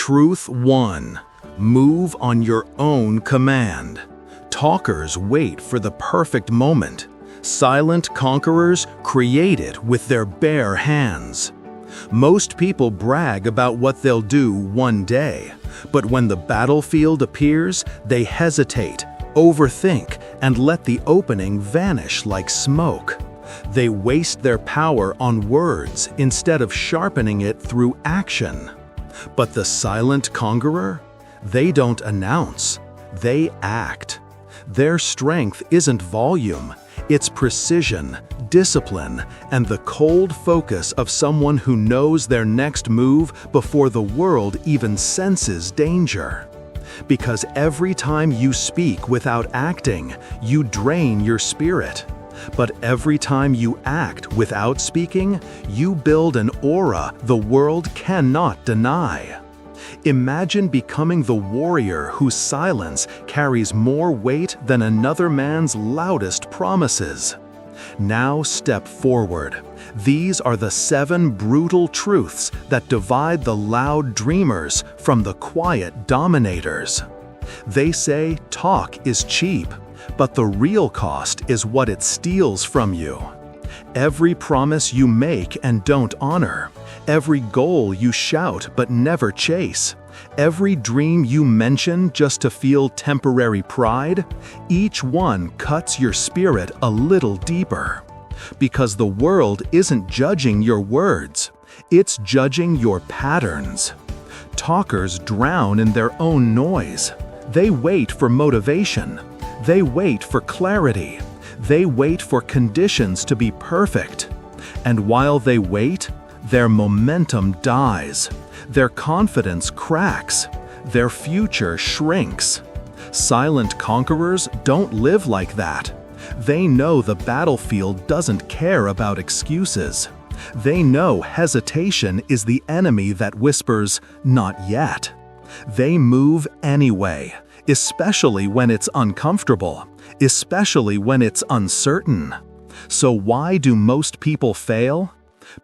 Truth 1. Move on your own command. Talkers wait for the perfect moment. Silent conquerors create it with their bare hands. Most people brag about what they'll do one day, but when the battlefield appears, they hesitate, overthink, and let the opening vanish like smoke. They waste their power on words instead of sharpening it through action. But the silent conqueror? They don't announce, they act. Their strength isn't volume, it's precision, discipline, and the cold focus of someone who knows their next move before the world even senses danger. Because every time you speak without acting, you drain your spirit. But every time you act without speaking, you build an aura the world cannot deny. Imagine becoming the warrior whose silence carries more weight than another man's loudest promises. Now step forward. These are the 7 brutal truths that divide the loud dreamers from the quiet dominators. They say talk is cheap, but the real cost is what it steals from you. Every promise you make and don't honor, every goal you shout but never chase, every dream you mention just to feel temporary pride, each one cuts your spirit a little deeper. Because the world isn't judging your words, it's judging your patterns. Talkers drown in their own noise. They wait for motivation. They wait for clarity. They wait for conditions to be perfect. And while they wait, their momentum dies. Their confidence cracks. Their future shrinks. Silent conquerors don't live like that. They know the battlefield doesn't care about excuses. They know hesitation is the enemy that whispers, "Not yet." They move anyway, especially when it's uncomfortable, especially when it's uncertain. So why do most people fail?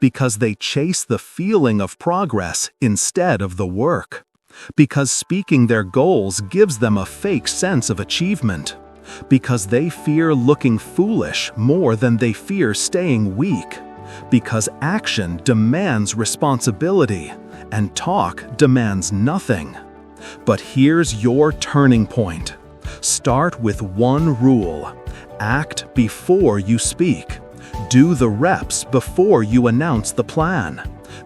Because they chase the feeling of progress instead of the work. Because speaking their goals gives them a fake sense of achievement. Because they fear looking foolish more than they fear staying weak. Because action demands responsibility, and talk demands nothing. But here's your turning point. Start with one rule. Act before you speak. Do the reps before you announce the plan.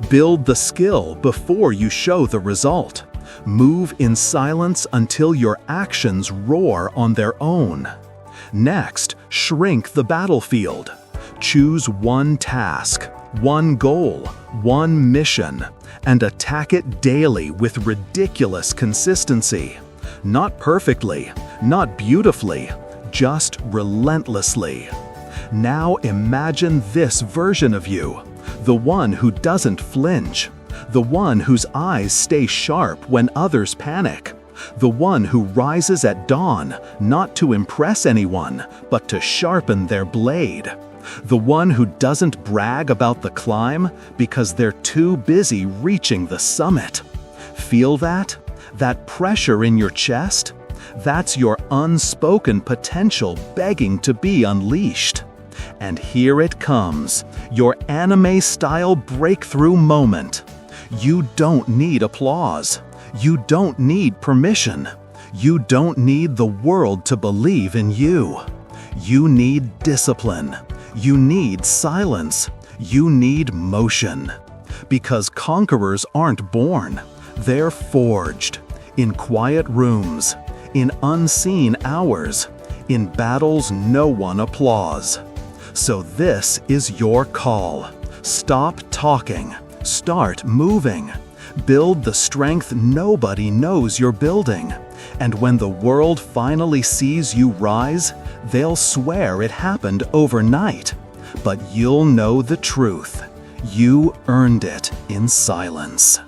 Build the skill before you show the result. Move in silence until your actions roar on their own. Next, shrink the battlefield. Choose one task, one goal, one mission, and attack it daily with ridiculous consistency. Not perfectly, not beautifully, just relentlessly. Now imagine this version of you, the one who doesn't flinch, the one whose eyes stay sharp when others panic, the one who rises at dawn not to impress anyone, but to sharpen their blade. The one who doesn't brag about the climb because they're too busy reaching the summit. Feel that? That pressure in your chest? That's your unspoken potential begging to be unleashed. And here it comes, your anime-style breakthrough moment. You don't need applause. You don't need permission. You don't need the world to believe in you. You need discipline. You need silence. You need motion. Because conquerors aren't born. They're forged. In quiet rooms. In unseen hours. In battles no one applauds. So this is your call. Stop talking. Start moving. Build the strength nobody knows you're building. And when the world finally sees you rise, they'll swear it happened overnight. But you'll know the truth. You earned it in silence.